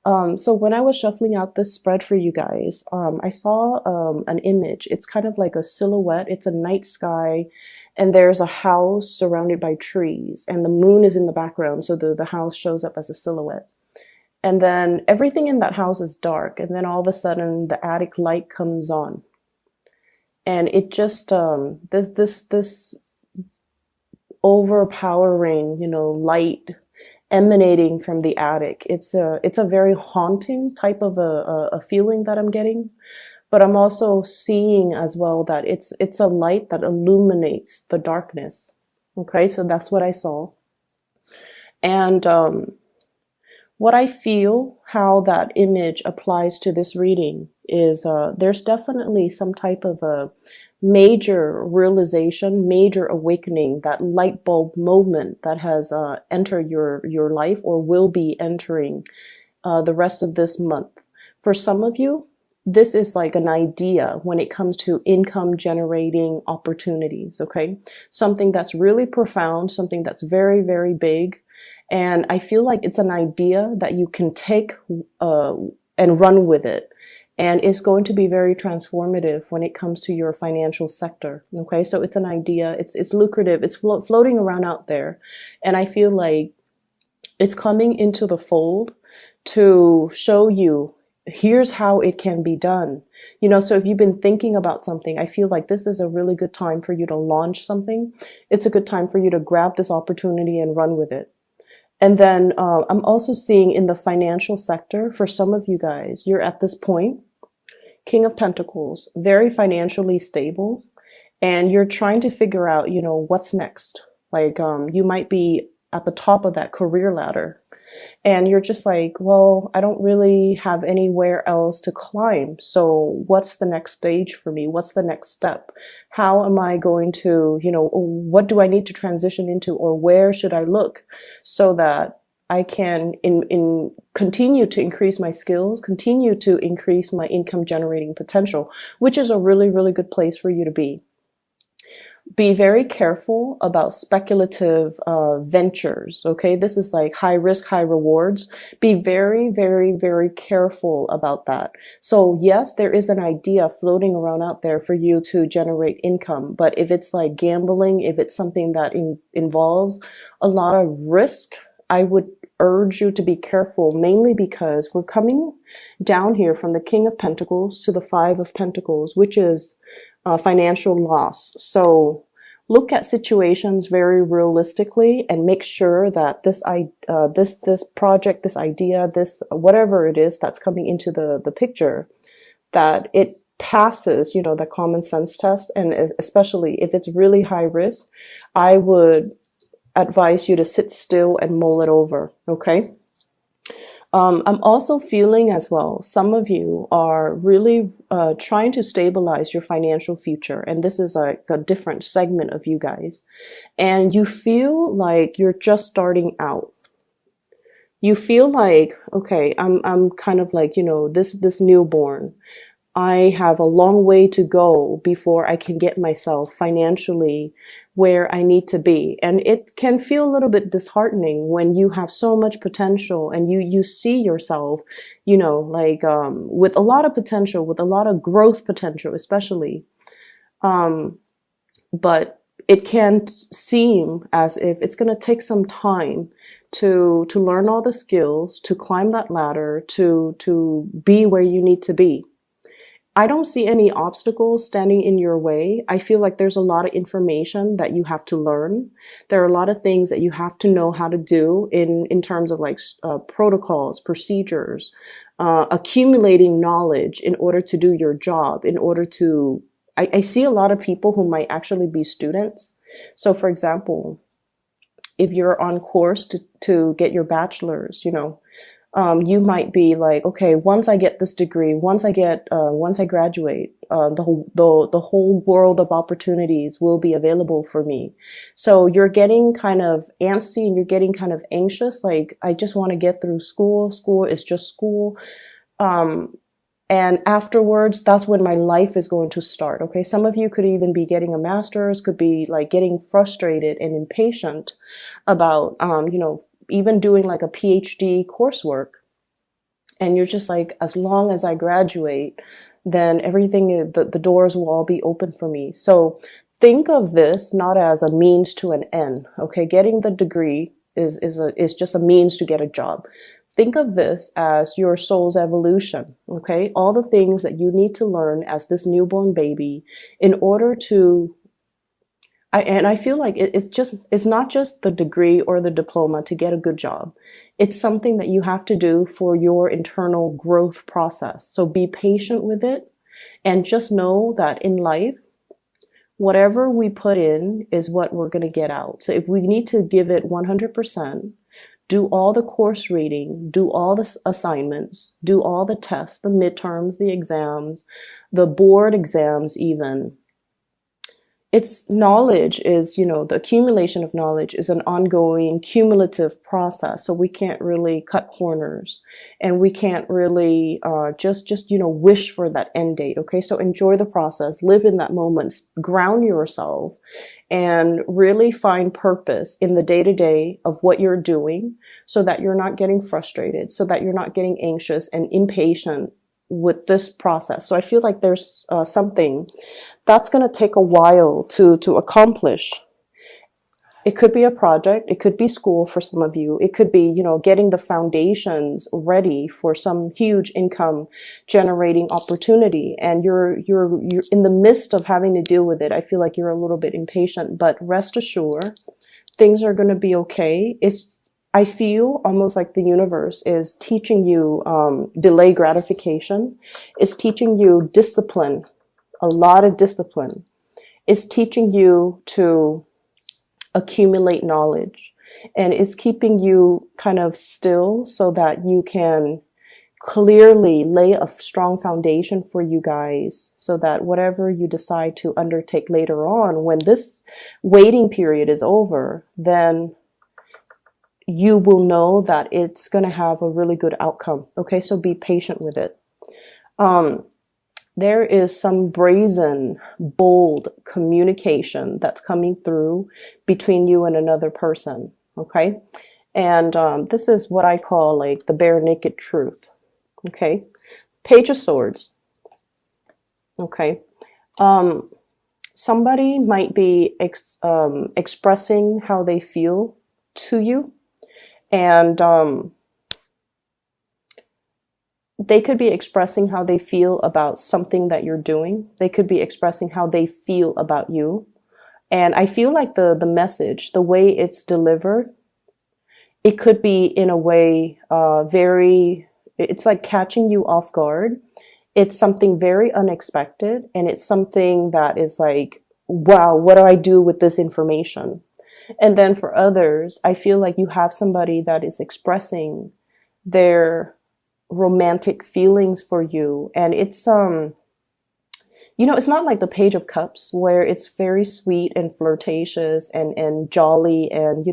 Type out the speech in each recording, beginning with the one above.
So when I was shuffling out this spread for you guys, I saw an image. It's kind of like a silhouette. It's a night sky, and there's a house surrounded by trees, and the moon is in the background, so the house shows up as a silhouette. And then everything in that house is dark, and then all of a sudden the attic light comes on, and it just this overpowering, light emanating from the attic. It's a very haunting type of a feeling that I'm getting, but I'm also seeing as well that it's a light that illuminates the darkness. Okay, so that's what I saw. And what I feel, how that image applies to this reading is there's definitely some type of a major realization, major awakening, that light bulb moment that has entered your life or will be entering the rest of this month. For some of you, this is like an idea when it comes to income generating opportunities, okay? Something that's really profound, something that's very, very big. And I feel like it's an idea that you can take and run with it. And it's going to be very transformative when it comes to your financial sector. Okay, so it's an idea, it's lucrative, it's floating around out there. And I feel like it's coming into the fold to show you, here's how it can be done. So if you've been thinking about something, I feel like this is a really good time for you to launch something. It's a good time for you to grab this opportunity and run with it. And then I'm also seeing in the financial sector, for some of you guys, you're at this point, King of Pentacles, very financially stable, and you're trying to figure out, what's next. Like you might be at the top of that career ladder, and you're just like, well, I don't really have anywhere else to climb. So what's the next stage for me? What's the next step? How am I going to, what do I need to transition into, or where should I look so that I can continue to increase my skills, continue to increase my income generating potential, which is a really, really good place for you to be. Be very careful about speculative ventures, okay? This is like high risk, high rewards. Be very, very, very careful about that. So yes, there is an idea floating around out there for you to generate income, but if it's like gambling, if it's something that involves a lot of risk, I would urge you to be careful, mainly because we're coming down here from the King of Pentacles to the Five of Pentacles, which is financial loss. So look at situations very realistically and make sure that this project, this idea, this whatever it is that's coming into the picture, that it passes, the common sense test. And especially if it's really high risk, I would advise you to sit still and mull it over, okay? I'm also feeling as well, some of you are really trying to stabilize your financial future. And this is like a different segment of you guys. And you feel like you're just starting out. You feel like, okay, I'm kind of like, this newborn. I have a long way to go before I can get myself financially where I need to be. And it can feel a little bit disheartening when you have so much potential and you see yourself, with a lot of potential, with a lot of growth potential, especially. But it can seem as if it's going to take some time to learn all the skills, to climb that ladder, to be where you need to be. I don't see any obstacles standing in your way. I feel like there's a lot of information that you have to learn. There are a lot of things that you have to know how to do in terms of like protocols, procedures, accumulating knowledge in order to do your job, in order to, I see a lot of people who might actually be students. So for example, if you're on course to get your bachelor's, you might be like, okay, once I get this degree, once I graduate, the whole world of opportunities will be available for me. So you're getting kind of antsy and you're getting kind of anxious. Like, I just want to get through school. School is just school. And afterwards, that's when my life is going to start. Okay. Some of you could even be getting a master's, could be like getting frustrated and impatient about, even doing like a PhD coursework. And you're just like, as long as I graduate, then everything, the doors will all be open for me. So think of this not as a means to an end. Okay, getting the degree is just a means to get a job. Think of this as your soul's evolution. Okay, all the things that you need to learn as this newborn baby in order to and I feel like it's not just the degree or the diploma to get a good job. It's something that you have to do for your internal growth process. So be patient with it and just know that in life, whatever we put in is what we're going to get out. So if we need to give it 100%, do all the course reading, do all the assignments, do all the tests, the midterms, the exams, the board exams even, it's knowledge is, the accumulation of knowledge is an ongoing cumulative process. So we can't really cut corners and we can't really just wish for that end date. Okay. So enjoy the process, live in that moment, ground yourself and really find purpose in the day to day of what you're doing so that you're not getting frustrated, so that you're not getting anxious and impatient with this process. So I feel like there's something that's going to take a while to accomplish. It could be a project, it could be school for some of you, it could be getting the foundations ready for some huge income generating opportunity, and you're in the midst of having to deal with it. I feel like you're a little bit impatient, but rest assured things are going to be okay. I feel almost like the universe is teaching you delay gratification, is teaching you discipline, a lot of discipline, is teaching you to accumulate knowledge, and it's keeping you kind of still so that you can clearly lay a strong foundation for you guys so that whatever you decide to undertake later on, when this waiting period is over, then you will know that it's going to have a really good outcome. Okay, so be patient with it. There is some brazen, bold communication that's coming through between you and another person. Okay, and this is what I call like the bare naked truth. Okay, Page of Swords. Okay, somebody might be expressing how they feel to you. And they could be expressing how they feel about something that you're doing. They could be expressing how they feel about you. And I feel like the message, the way it's delivered, it could be in a way it's like catching you off guard. It's something very unexpected. And it's something that is like, wow, what do I do with this information? And then for others, I feel like you have somebody that is expressing their romantic feelings for you. And it's, it's not like the Page of Cups where it's very sweet and flirtatious and jolly. And,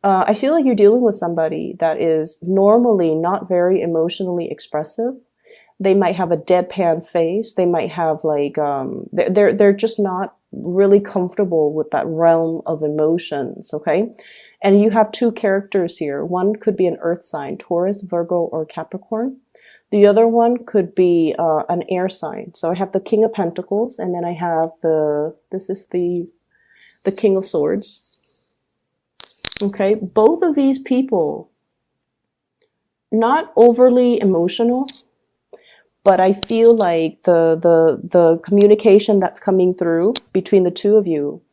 I feel like you're dealing with somebody that is normally not very emotionally expressive. They might have a deadpan face. They might have like, they're just not really comfortable with that realm of emotions. Okay. And you have two characters here. One could be an earth sign, Taurus, Virgo, or Capricorn. The other one could be an air sign. So I have the King of Pentacles, and then I have this is the King of Swords. Okay. Both of these people, not overly emotional, but I feel like the communication that's coming through between the two of you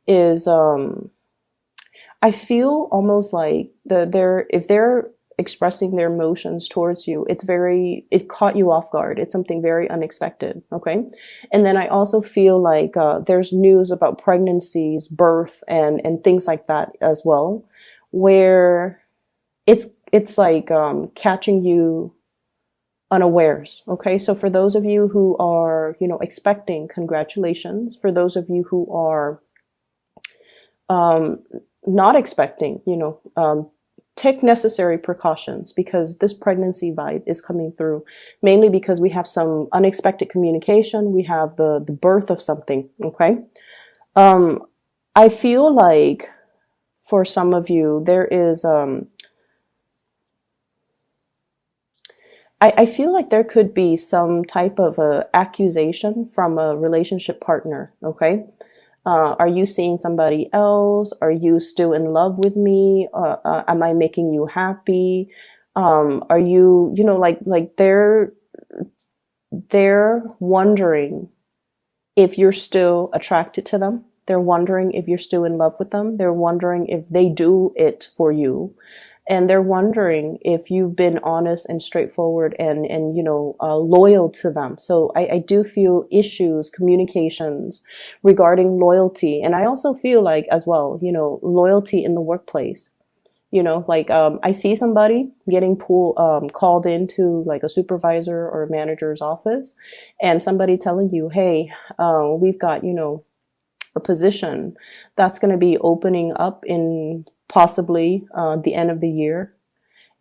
is, I feel almost like if they're expressing their emotions towards you, it caught you off guard. It's something very unexpected. Okay. And then I also feel like, there's news about pregnancies, birth, and things like that as well, where it's like, catching you unawares. Okay. So for those of you who are, expecting, congratulations. For those of you who are, not expecting, take necessary precautions, because this pregnancy vibe is coming through mainly because we have some unexpected communication. We have the birth of something. Okay. I feel like for some of you, there is, I feel like there could be some type of a accusation from a relationship partner. Okay. Are you seeing somebody else? Are you still in love with me? Am I making you happy? Are you, like they're wondering if you're still attracted to them. They're wondering if you're still in love with them. They're wondering if they do it for you. And they're wondering if you've been honest and straightforward and loyal to them. So I do feel issues, communications regarding loyalty. And I also feel like as well, loyalty in the workplace. Like I see somebody getting called into like a supervisor or a manager's office, and somebody telling you, hey, we've got, a position that's going to be opening up in possibly the end of the year.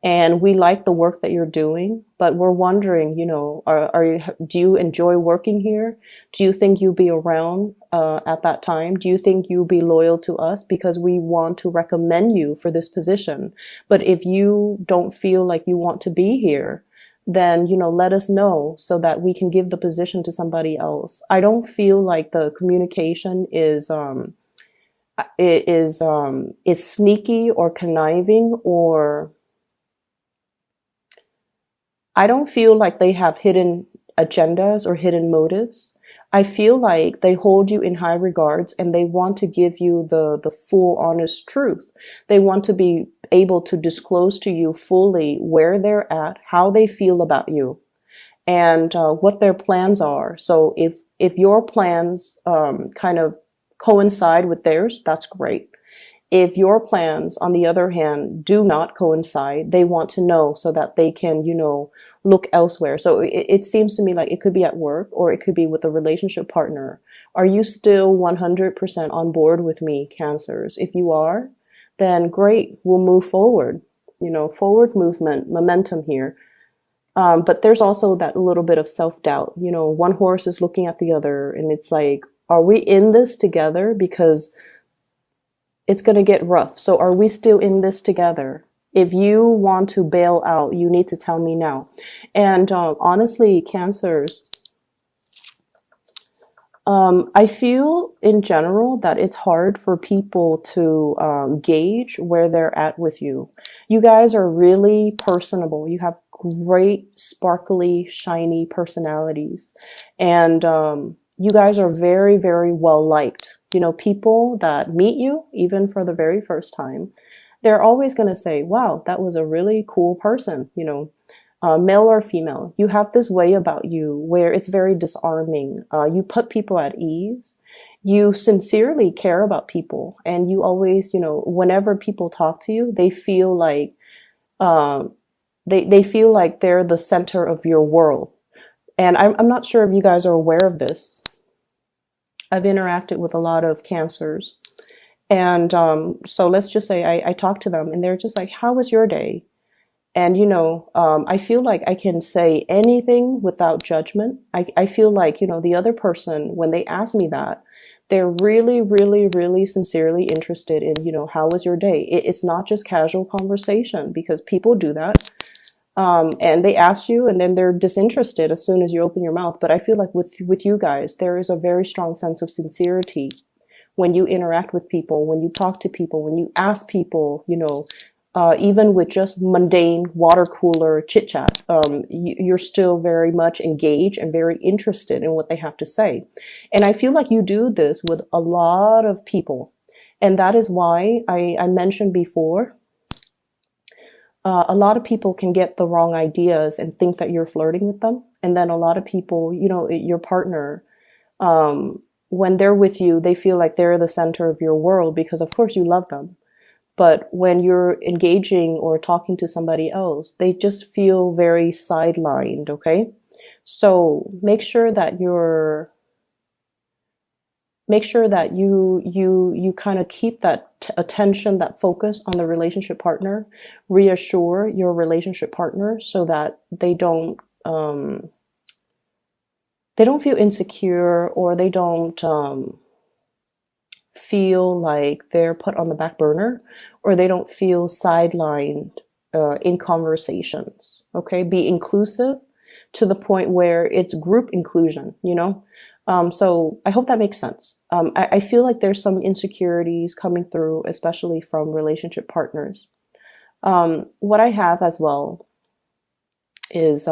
And we like the work that you're doing, but we're wondering, do you enjoy working here? Do you think you'll be around at that time? Do you think you'll be loyal to us because we want to recommend you for this position? But if you don't feel like you want to be here, then let us know so that we can give the position to somebody else. I don't feel like the communication is sneaky or conniving, or I don't feel like they have hidden agendas or hidden motives. I feel like they hold you in high regards and they want to give you the full honest truth. They want to be able to disclose to you fully where they're at, how they feel about you, and what their plans are. So if your plans kind of coincide with theirs, that's great. If your plans, on the other hand, do not coincide, they want to know so that they can, look elsewhere. So it seems to me like it could be at work or it could be with a relationship partner. Are you still 100% on board with me, Cancers? If you are, then great, we'll move forward. Forward movement, momentum here. But there's also that little bit of self-doubt. One horse is looking at the other, and it's like, are we in this together? Because it's going to get rough. So are we still in this together? If you want to bail out, you need to tell me now. And honestly, Cancers, I feel in general that it's hard for people to gauge where they're at with you. You guys are really personable. You have great, sparkly, shiny personalities. And you guys are very, very well liked. People that meet you, even for the very first time, they're always going to say, wow, that was a really cool person, male or female. You have this way about you where it's very disarming. You put people at ease. You sincerely care about people. And you always, whenever people talk to you, they feel like, they feel like they're the center of your world. And I'm not sure if you guys are aware of this. I've interacted with a lot of Cancers. And so let's just say I talk to them and they're just like, how was your day? And, I feel like I can say anything without judgment. I feel like, the other person, when they ask me that, they're really, really, really sincerely interested in, how was your day? It's not just casual conversation, because people do that. And they ask you and then they're disinterested as soon as you open your mouth. But I feel like with you guys, there is a very strong sense of sincerity when you interact with people, when you talk to people, when you ask people, even with just mundane water cooler chit chat, you're still very much engaged and very interested in what they have to say. And I feel like you do this with a lot of people. And that is why I mentioned before, a lot of people can get the wrong ideas and think that you're flirting with them. And then a lot of people, your partner, when they're with you, they feel like they're the center of your world because, of course, you love them. But when you're engaging or talking to somebody else, they just feel very sidelined, okay? So make sure that you kind of keep that attention, that focus on the relationship partner. Reassure your relationship partner so that they don't feel insecure, or they don't feel like they're put on the back burner, or they don't feel sidelined in conversations. Okay, be inclusive to the point where it's group inclusion, you know? So I hope that makes sense. I feel like there's some insecurities coming through, especially from relationship partners. What I have as well is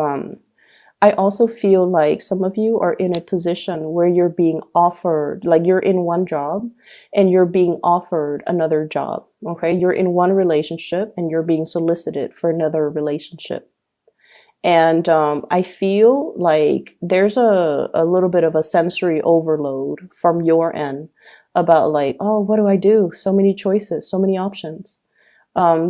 I also feel like some of you are in a position where you're being offered, like you're in one job and you're being offered another job. Okay. You're in one relationship and you're being solicited for another relationship. And I feel like there's a little bit of a sensory overload from your end about like, oh, what do I do? So many choices, so many options.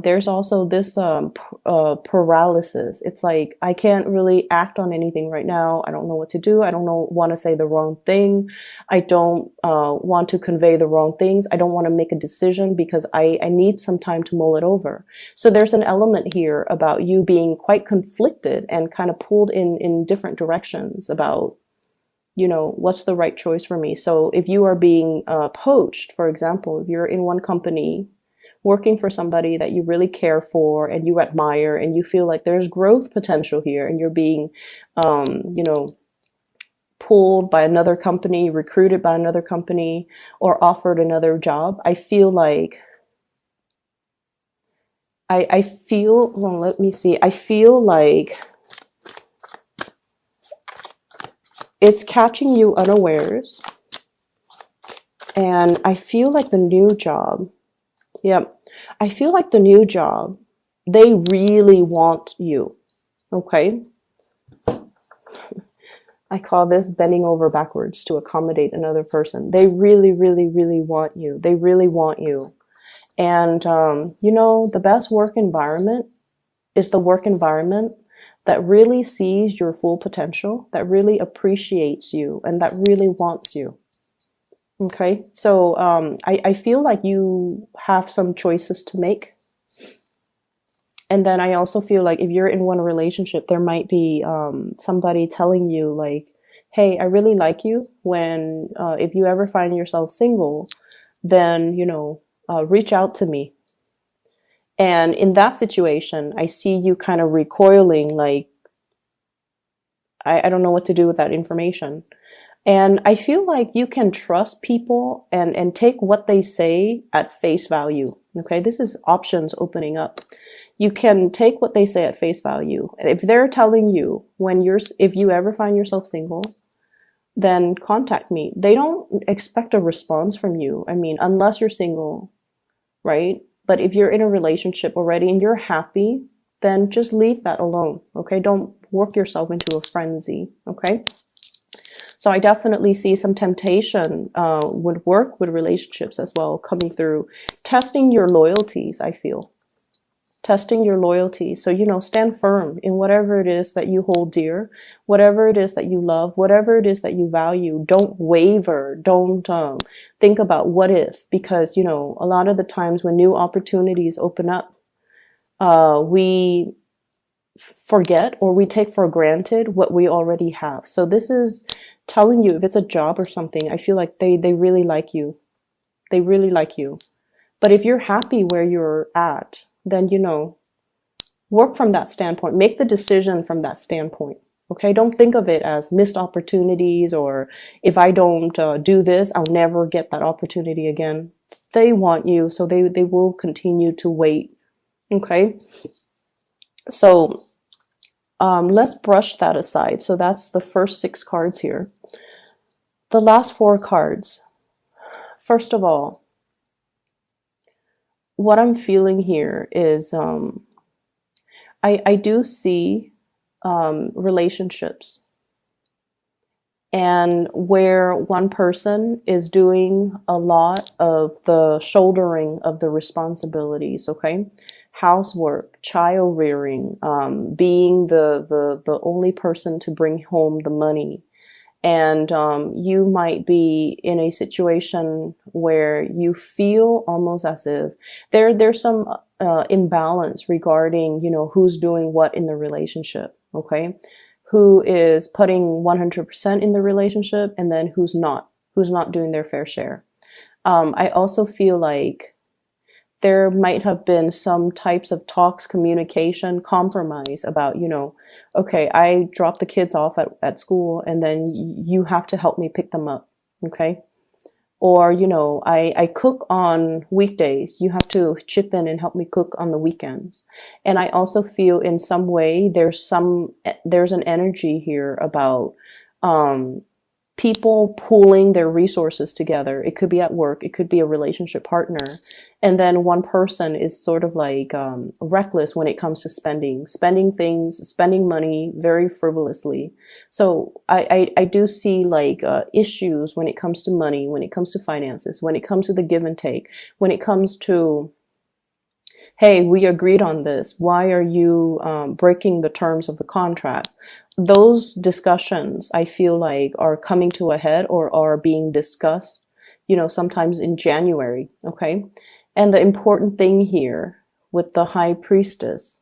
There's also this paralysis. It's like I can't really act on anything right now. I don't know what to do. I don't know, want to say the wrong thing. I don't want to convey the wrong things. I don't want to make a decision because I need some time to mull it over. So there's an element here about you being quite conflicted and kind of pulled in different directions about, you know, what's the right choice for me. So if you are being poached, for example, if you're in one company working for somebody that you really care for and you admire and you feel like there's growth potential here and you're being, you know, pulled by another company, recruited by another company, or offered another job, I feel like I feel, well, let me see. I feel like it's catching you unawares. And I feel like the new job, yep. I feel like the new job, they really want you. Okay. I call this bending over backwards to accommodate another person. They really, really, really want you. They really want you. And, you know, the best work environment is the work environment that really sees your full potential, that really appreciates you, and that really wants you. Okay, so I feel like you have some choices to make. And then I also feel like if you're in one relationship, there might be somebody telling you like, hey, I really like you. When if you ever find yourself single, then, you know, reach out to me. And in that situation, I see you kind of recoiling like, I don't know what to do with that information. And I feel like you can trust people and take what they say at face value. Okay, this is options opening up. You can take what they say at face value. If they're telling you if you ever find yourself single, then contact me. They don't expect a response from you. I mean, unless you're single, right? But if you're in a relationship already and you're happy, then just leave that alone. Okay, don't work yourself into a frenzy. Okay. So I definitely see some temptation would work with relationships as well coming through. Testing your loyalties, I feel. Testing your loyalty. So, you know, stand firm in whatever it is that you hold dear, whatever it is that you love, whatever it is that you value. Don't waver. Don't think about what if, because, you know, a lot of the times when new opportunities open up, we forget or we take for granted what we already have. So this is telling you if it's a job or something, I feel like they really like you. They really like you. But if you're happy where you're at, then, you know, work from that standpoint. Make the decision from that standpoint. Okay, don't think of it as missed opportunities or if I don't do this, I'll never get that opportunity again. They want you, so they will continue to wait. Okay, so let's brush that aside. So that's the first 6 cards here. The last 4 cards. First of all, what I'm feeling here is I do see relationships and where one person is doing a lot of the shouldering of the responsibilities, okay? Housework, child rearing, being the only person to bring home the money. And you might be in a situation where you feel almost as if there's some imbalance regarding, you know, who's doing what in the relationship, okay? Who is putting 100% in the relationship and then who's not doing their fair share. I also feel like there might have been some types of talks, communication, compromise about, okay, I drop the kids off at school and then you have to help me pick them up. Okay. Or, I cook on weekdays. You have to chip in and help me cook on the weekends. And I also feel in some way there's an energy here about, um, people pooling their resources together. It could be at work, it could be a relationship partner. And then one person is sort of like reckless when it comes to spending things, spending money very frivolously. So I do see like issues when it comes to money, when it comes to finances, when it comes to the give and take, when it comes to, hey, we agreed on this. Why are you breaking the terms of the contract? Those discussions, I feel like, are coming to a head or are being discussed, sometimes in January. Okay. And the important thing here with the high priestess